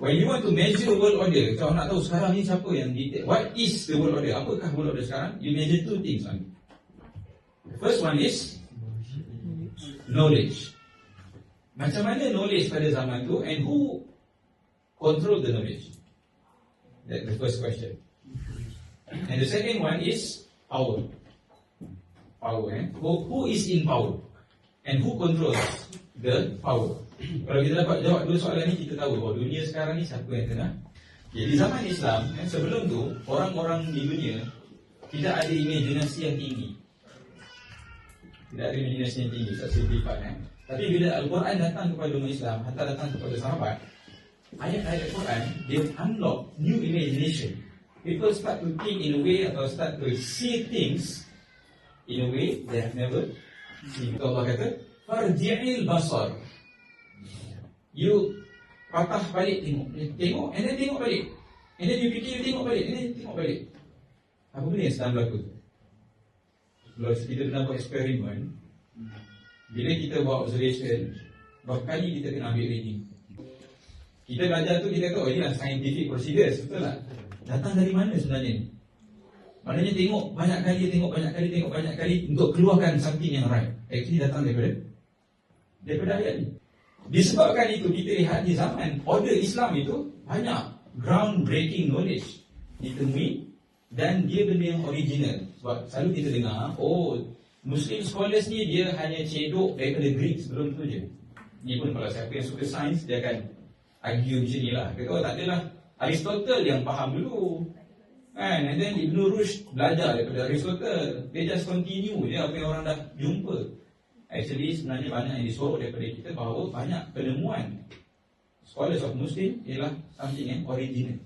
When you want to measure world order, kalau nak tahu sekarang ni siapa yang dictate, what is the world order? Apakah world order sekarang? You measure two things only. The first one is knowledge. Macam mana knowledge pada zaman tu, and who control the knowledge? That's the first question. And the second one is power. Power, who is in power? And who controls the power? Kalau kita dapat jawab dua soalan ni, kita tahu bahawa dunia sekarang ni siapa yang kena. Jadi zaman Islam, sebelum tu, orang-orang di dunia tidak ada imajinasi yang tinggi. Tidak ada imajinasi yang tinggi, saya simplify. Tapi bila Al-Quran datang kepada umat Islam, hatta datang kepada sahabat, ayat-ayat Quran, dia unlock new imagination. People start to think in a way, atau start to see things in a way they have never seen. Allah kata, farji'il basar. You patah balik tengok, and then tengok balik. And then you fikir, tengok balik, and then tengok balik. Apa benda yang sedang berlaku? Kalau kita pernah buat eksperimen, bila kita buat observation, berapa kali kita kena ambil reading. Kita belajar tu, kita kata, oh inilah scientific procedures, betul tak? Datang dari mana sebenarnya ni? Maknanya tengok banyak kali untuk keluarkan something yang right. Actually datang daripada ayat ni. Disebabkan itu, kita lihat di zaman order Islam itu banyak groundbreaking knowledge ditemui, dan dia benda yang original. Sebab selalu kita dengar, oh Muslim scholars ni dia hanya cedok daripada Greek sebelum tu je. Ni pun kalau siapa yang suka sains, dia akan argue macam ni lah. Kata, oh tak adalah, Aristotle yang faham dulu kan, and then Ibn Rushd belajar daripada Aristotle. Dia just continue je apa yang orang dah jumpa. Actually sebenarnya banyak yang disorok daripada kita bahawa banyak penemuan scholars of Muslim ialah something yang original.